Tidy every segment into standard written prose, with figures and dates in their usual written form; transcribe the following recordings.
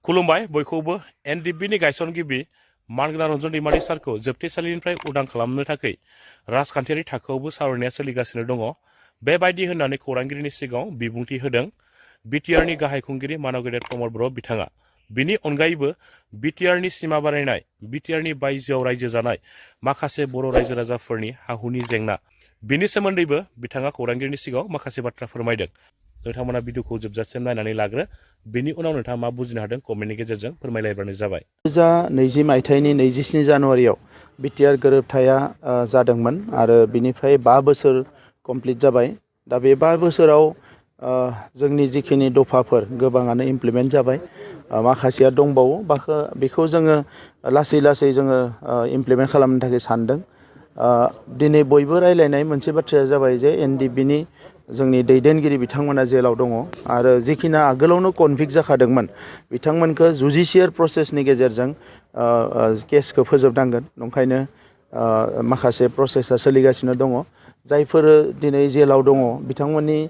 खुलुमबाय बयखौबो एनडिपिनि गायसनगिरि मानगोनां रन्जन दैमारि सारखौ जोबथेसालिनिफ्राय उदां खालामनो थाखाय राजखान्थियारि थाखोआवबो सावरायनाया सोलिगासिनो दङ। बेबायदि होननानै खौरांगिरिनि सिगाङाव बिबुंथि होदों बिटिआरनि गाहाय खुंगिरि मानव गेदेर प्रमद बर' बिथाङा। बिनि अनगायैबो बिटिआरनि सिमा बारायनाय, बिटिआरनि बायजोआव रायजो जानाय माखासे बर' रायजो राजाफोरनि हाहुनि जेंना, बिनि सोमोन्दैबो बिथाङा खौरांगिरिनि सिगाङाव माखासे बाथ्रा फोरमायदों। नोंथांमोना भिडिअखौ जोबजासिम नायनानै लाग्रो। बेनि उनाव नोंथाङा मा बुजिनो हादों कमेन्टनि गेजेरजों फोरमायलायबानो जाबाय। 2020 मायथाइनि 27 जानुवारियाव बिटिआर गोरोबथाया जादोंमोन आरो बिनिफ्राय 5 बोसोर कमप्लिट जाबाय। दा बे 5 बोसोराव जोंनि जिखिनि दफाफोर गोबाङानो इमप्लिमेन्ट जाबाय, माखासेया दंबावो। बेखौ जोङो लासै लासै जोङो इमप्लिमेन्ट खालामनो थाखाय सानदों। दिनै बयबो रायलायनाय मोनसे बाथ्राया जाबाय जे एनडिपिनि जोंनि दैदेनगिरि बिथांमोना जेलाव दङ आरो जिखिना आगोलावनो कनभिक्ट जाखादोंमोन बिथांमोनखौ जुडिशियेल प्रसेसनि गेजेरजों केसखौ फोजोबनांगोन। ओंखायनो माखासे प्रसेसा सोलिगासिनो दङ। जायफोर दिनै जेलाव दङ बिथांमोननि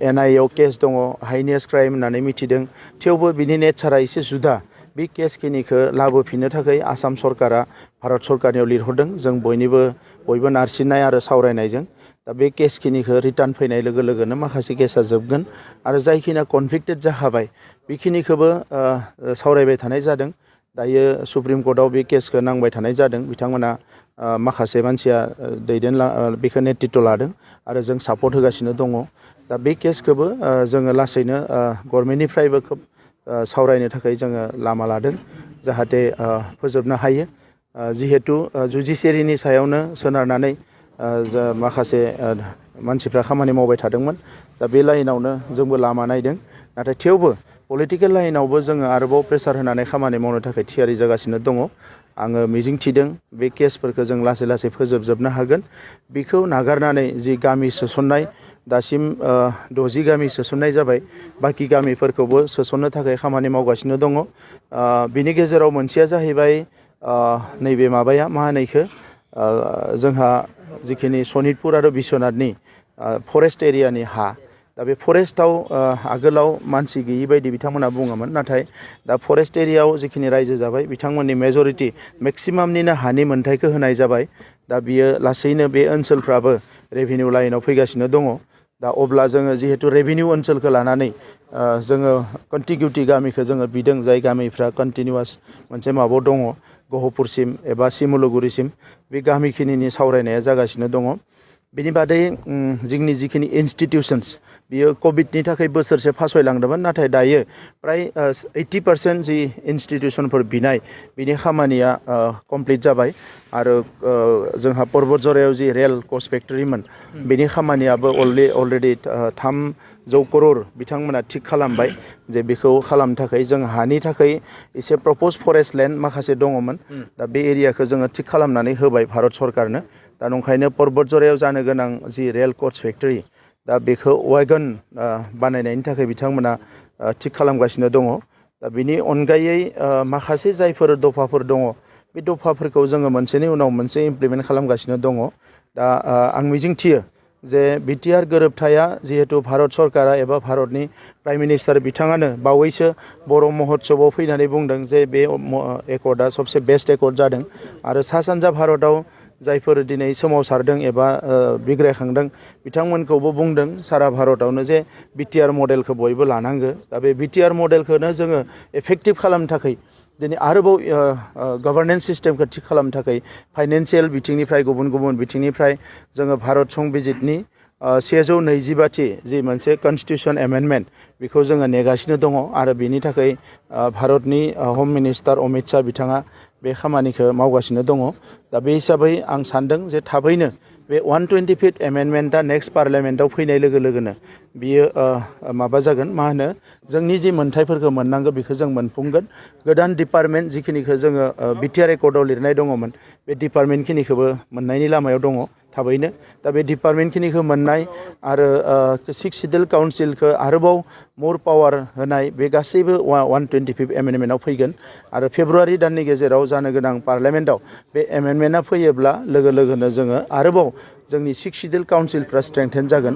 एनआइएआव केस दङ, हाइनेस क्राइम होननानै मिथिदों। थेवबो बिनि नेचारा एसे जुदा। बे केसखिनिखौ लाबोफिननो थाखाय आसाम सरकारा भारत सरकारनियाव लिरहरदों। जों बयबो नारसिननाय आरो सावरायनायजों दा बे केसखिनिखौ रिटार्न फैनाय लोगो लोगोनो माखासे केसा जोबगोन आरो जायखिना कनभिक्टेड जाखाबाय बेखिनिखौबो सावरायबाय थानाय जादों। दायो सुप्रिम कर्टआव बे केसखौ नांबाय थानाय जादों। बिथांमोना माखासे मानसिया बेखौ नेतृत्व लादों आरो जों सापर्ट होगासिनो दङ। दा बे केसखौबो जोङो लासैनो गभर्नमेन्टनिफ्रायबो खोब सावरायनो थाखाय जोङो लामा लादों जाहाथे फोजोबनो हायो। जिहेतु जुडिसियारिनि सायावनो सोनारनानै माखासे मानसिफ्रा खामानि मावबाय थादोंमोन। दा बे लाइनावनो जोंबो लामा नायदों। नाथाय थेवबो पलिटिकेल लाइनावबो जोङो आरोबाव प्रेसार होनानै खामानि मावनो थाखाय थियारि जागासिनो दङ। आङो मिजिंथिदों बे केसफोरखौ जों लासै लासै फोजोबजोबनो हागोन। बेखौ नागारनानै जि गामि सोसननाय, दासिम 60 गामि सोसननाय जाबाय, बाखि गामिफोरखौबो सोसननो थाखाय खामानि मावगासिनो दङ। बिनि गेजेराव मोनसेया जाहैबाय नैबे माबाया मा होनो इखो, जोंहा जिखिनि सनितपुर आरो बिश्वनाथनि फरेस्ट एरियानि हा। दा बे फरेस्टआव आगोलाव मानसि गैयि बायदि बिथांमोना बुङोमोन। नाथाय दा फरेस्ट एरियायाव जिखिनि रायजो जाबाय बिथांमोननि मेजरिटि मेक्सिमामनिनो हानि मोन्थायखौ होनाय जाबाय। दा बियो लासैनो बे ओनसोलफ्राबो रेभिनिउ लाइनाव फैगासिनो दङ। दा अब्ला जोङो जिहेतु रेभिनिउ ओनसोलखौ लानानै जोङो कन्टिगिउटि गामिखौ जोङो बिदों, जाय गामिफ्रा कन्टिनिउवास मोनसे माबायाव दङ गहपुरसिम एबा सिमुलुगुरिसिम, बे गामिखिनिनि सावरायनाया जागासिनो दङ। बिनि बादै जोंनि जिखिनि इन्स्टिटिउसन्स बियो कभिडनि थाखाय बोसोरसे फासयलांदोंमोन। नाथाय दायो प्राय 80% जि इन्स्टिटिउसनफोर बिनाय बिनि खामानिया कमप्लिट जाबाय आरो जोंहा पर्बतझरायाव जि रेल कच फेक्टरिमोन बेनि खामानियाबो अलरेडि 300 करोड़ बिथांमोना थिग खालामबाय। जे बेखौ खालामनो थाखाय जों हानि थाखाय एसे प्रपज फरेस्ट लेन्ड माखासे दङमोन। दा बे एरियाखौ जोङो थिग खालामनानै होबाय भारत सरकारनो। दा नंखायनो पर्बतझरायाव जानो गोनां जि रेल कच फेक्टरि, दा बेखौ वागन बानायनायनि थाखाय बिथांमोना थिग खालामगासिनो दङ। दा बिनि अनगायै माखासे जायफोर दफाफोर दङ बे दफाफोरखौ जोङो मोनसेनि उनाव मोनसे इमप्लिमेन्ट खालामगासिनो दङ। दा आं मिजिंथियो जे बिटिआर गोरोबथाया जिहेतु भारत सरकारा एबा भारतनि प्राइम मिनिस्टार बिथाङानो बावैसो बर' महोत्सबआव फैनानै बुंदों जे बे एकर्डआ सबसे बेस्ट एकर्ड जादों आरो सा सानजा भारताव जायफोर दिनै सोमावसारदों एबा बिग्रायखांदों बिथांमोनखौबो बुंदों सारा भारतावनो जे बिटिआर मडेलखौ बयबो लानांगो। दा बे बिटिआर मडेलखौनो जोङो इफेक्टिभ खालामनो थाखाय दिनै आरोबाव गभर्नेन्स सिस्टेमखौ थिग खालामनो थाखाय फाइनेन्सियेल बिथिंनिफ्राय गुबुन बिथिंनिफ्राय जोङो भारत संबिजितनि 125थि जि मोनसे कनस्टिटिउसन एमेन्डमेन्ट बेखौ जोङो नेगासिनो दङ आरो बेनि थाखाय भारतनि हम मिनिस्टार अमित शाह बिथाङा बे खामानिखौ मावगासिनो दङ। दा बे हिसाबै आं सानदों जे थाबैनो बे 125th एमेन्डमेन्टआ नेक्स्ट पार्लियामेन्टआव फैनाय लोगो लोगोनो बियो माबा जागोन, मा होनो, जोंनि जि मोन्थायफोरखौ मोननांगौ बेखौ जों मोनफुंगोन। गोदान डिपार्टमेन्ट जिखिनिखौ जोङो बिटिआर एकर्डआव लिरनाय दङमोन बे डिपार्टमेन्टखिनिखौबो मोननायनि लामायाव दङ थाबैनो। दा बे डिपार्टमेन्टखिनिखौ मोननाय आरो 6th सिडिउल काउन्सिलखौ आरोबाव मोर पावार होनाय बे गासैबो 125th एमेन्डमेन्टआव फैगोन आरो फेब्रुवारि दाननि गेजेराव जानो गोनां पार्लियामेन्टआव बे एमेन्डमेन्टआ फैयोब्ला लोगो लोगोनो जोङो आरोबाव जोंनि 6th सिडिउल काउन्सिलफ्रा स्ट्रेंथेन जागोन।